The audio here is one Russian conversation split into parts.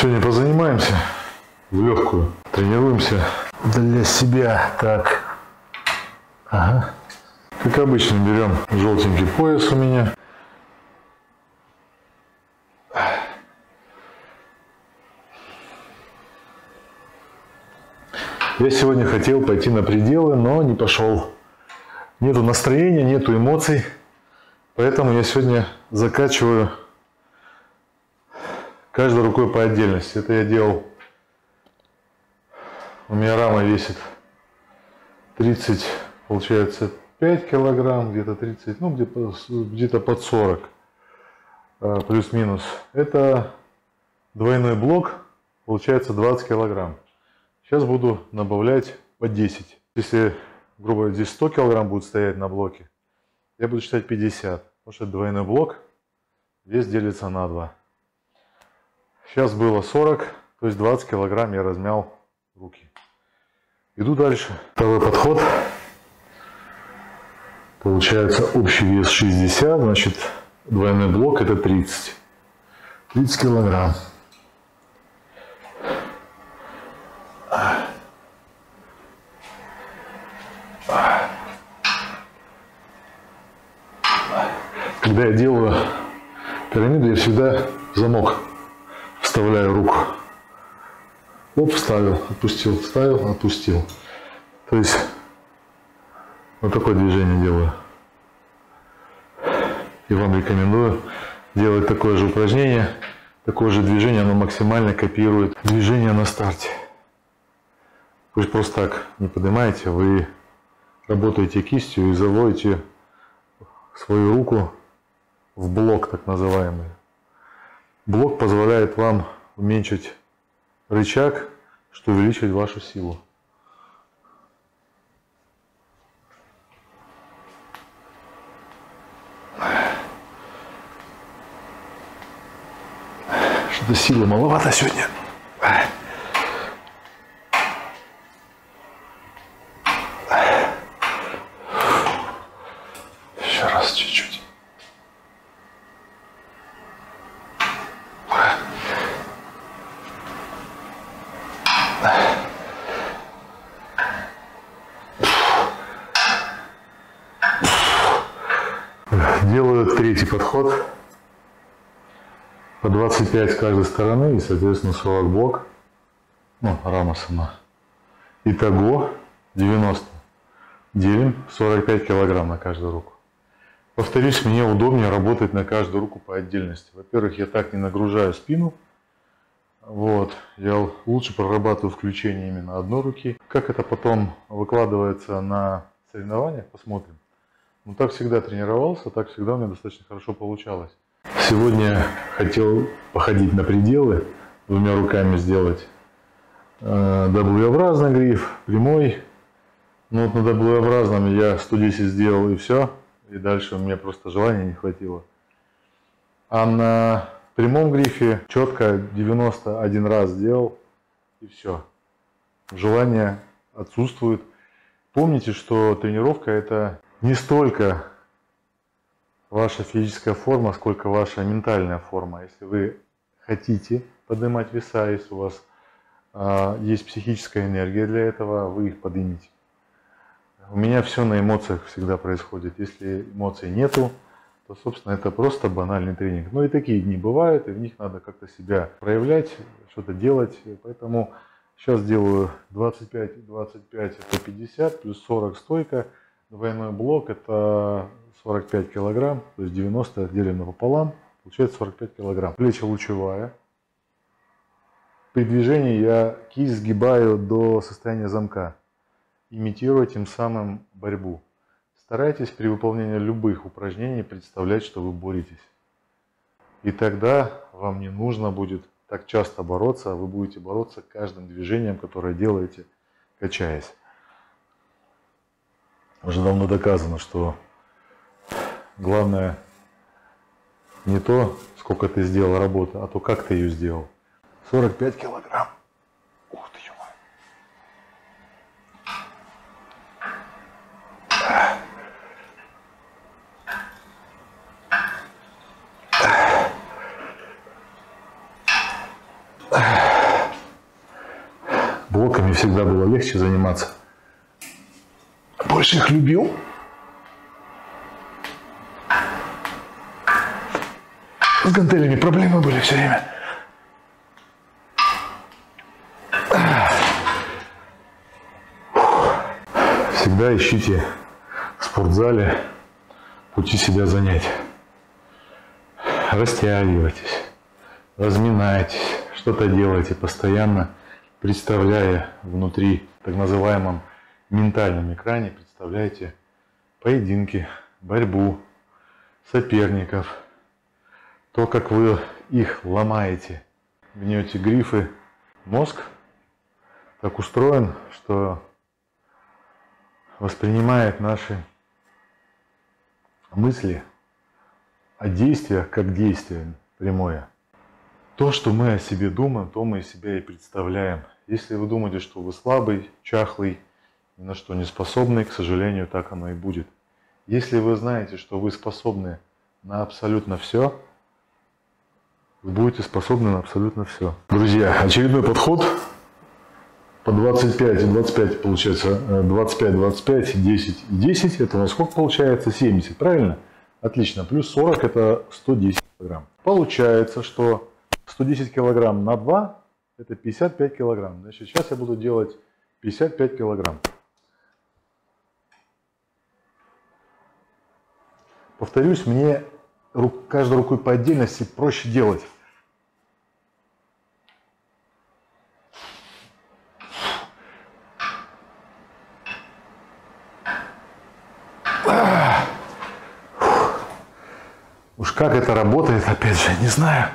Сегодня позанимаемся в легкую. Тренируемся для себя. Так. Ага. Как обычно, берем желтенький пояс у меня. Я сегодня хотел пойти на пределы, но не пошел. Нету настроения, нету эмоций. Поэтому я сегодня закачиваю каждой рукой по отдельности. Это я делал. У меня рама весит 30, получается, 5 килограмм, где-то 30, ну где-то под 40, плюс-минус. Это двойной блок, получается 20 килограмм. Сейчас буду добавлять по 10. Если, грубо говоря, здесь 100 килограмм будет стоять на блоке, я буду считать 50. Потому что это двойной блок, вес делится на 2. Сейчас было 40, то есть 20 килограмм я размял руки. Иду дальше. Второй подход. Получается общий вес 60, значит двойной блок это 30. 30 килограмм. Когда я делаю пирамиду, я всегда в замок вставляю руку. Оп, вставил, отпустил, вставил, отпустил. То есть вот такое движение делаю. И вам рекомендую делать такое же упражнение, такое же движение, оно максимально копирует движение на старте. Вы же просто так не поднимаете, вы работаете кистью и заводите свою руку в блок, так называемый. Блок позволяет вам уменьшить рычаг, что увеличивает вашу силу. Что-то силы маловато сегодня. Еще раз чуть-чуть. Делаю третий подход. По 25 с каждой стороны и, соответственно, 40 блок. Ну, рама сама. Итого 90. Делим 45 килограмм на каждую руку. Повторюсь, мне удобнее работать на каждую руку по отдельности. Во-первых, я так не нагружаю спину. Вот. Я лучше прорабатываю включение именно одной руки. Как это потом выкладывается на соревнованиях, посмотрим. Но так всегда тренировался, так всегда у меня достаточно хорошо получалось. Сегодня хотел походить на пределы, двумя руками сделать W-образный гриф, прямой. Но вот на W-образном я 110 сделал и все. И дальше у меня просто желания не хватило. А на прямом грифе четко 91 раз сделал и все. Желание отсутствует. Помните, что тренировка это не столько ваша физическая форма, сколько ваша ментальная форма. Если вы хотите поднимать веса, если у вас есть психическая энергия для этого, вы их поднимете. У меня все на эмоциях всегда происходит. Если эмоций нету, то, собственно, это просто банальный тренинг. Но и такие дни бывают, и в них надо как-то себя проявлять, что-то делать. Поэтому сейчас делаю 25, 25 это 50, плюс 40 стойка. Двойной блок это 45 килограмм, то есть 90 делим напополам, получается 45 килограмм. Плечи лучевая. При движении я кисть сгибаю до состояния замка, имитируя тем самым борьбу. Старайтесь при выполнении любых упражнений представлять, что вы боретесь. И тогда вам не нужно будет так часто бороться, вы будете бороться каждым движением, которое делаете, качаясь. Уже давно доказано, что главное не то, сколько ты сделал работы, а то, как ты ее сделал. 45 килограмм. Ух ты, ё-моё. всегда было легче заниматься. Больше их любил. С гантелями проблемы были все время. Всегда ищите в спортзале пути себя занять. Растягивайтесь, разминайтесь, что-то делайте, постоянно представляя внутри, так называемом ментальном экране, представляйте поединки, борьбу, соперников, то, как вы их ломаете, гнете грифы. Мозг так устроен, что воспринимает наши мысли о действиях как действие прямое. То, что мы о себе думаем, то мы себя и представляем. Если вы думаете, что вы слабый, чахлый, ни на что не способный, к сожалению, так оно и будет. Если вы знаете, что вы способны на абсолютно все, вы будете способны на абсолютно все. Друзья, очередной подход по 25 и 25 получается 25, 25, 10 и 10. Это у нас сколько получается? 70, правильно? Отлично. Плюс 40 это 110 килограмм. Получается, что 110 килограмм на 2 это 55 килограмм. Значит, сейчас я буду делать 55 килограмм. Повторюсь, мне каждой рукой по отдельности проще делать. Уж как это работает, опять же, не знаю.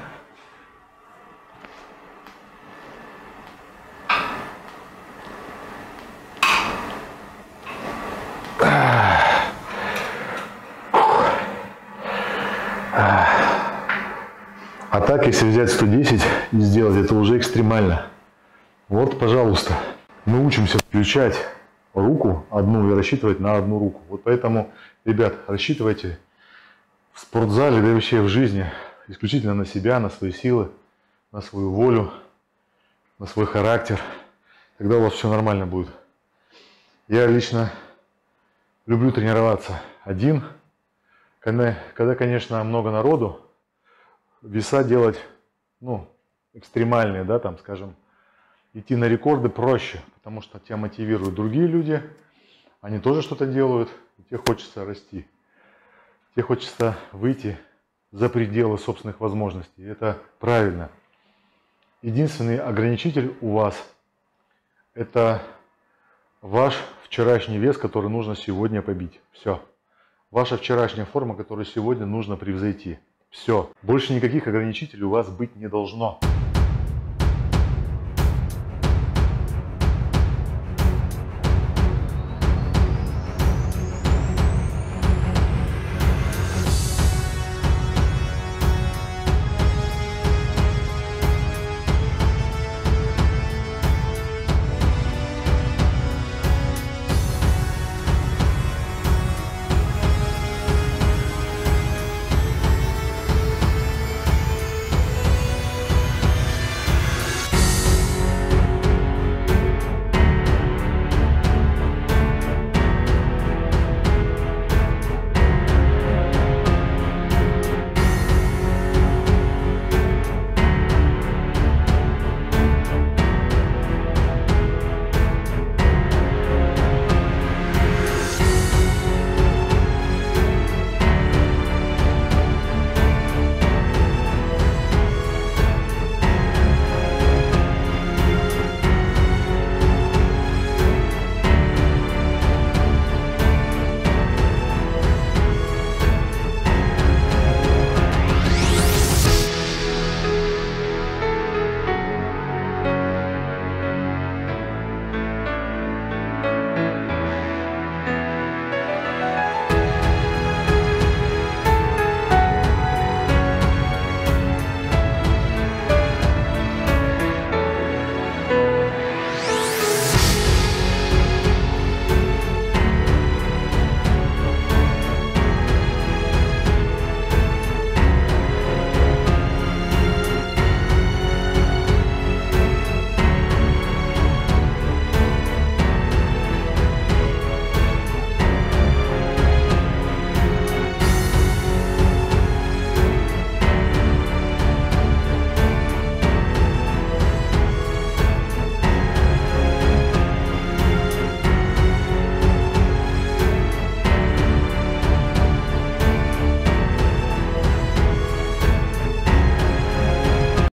А так, если взять 110 и сделать, это уже экстремально. Вот, пожалуйста, мы учимся включать руку одну и рассчитывать на одну руку. Вот поэтому, ребят, рассчитывайте в спортзале, да и вообще в жизни исключительно на себя, на свои силы, на свою волю, на свой характер. Тогда у вас все нормально будет. Я лично люблю тренироваться один. Когда, конечно, много народу, веса делать, экстремальные, да, там, скажем, идти на рекорды проще, потому что тебя мотивируют другие люди, они тоже что-то делают, и тебе хочется расти, тебе хочется выйти за пределы собственных возможностей. Это правильно. Единственный ограничитель у вас – это ваш вчерашний вес, который нужно сегодня побить. Все. Ваша вчерашняя форма, которую сегодня нужно превзойти. Все. Больше никаких ограничителей у вас быть не должно.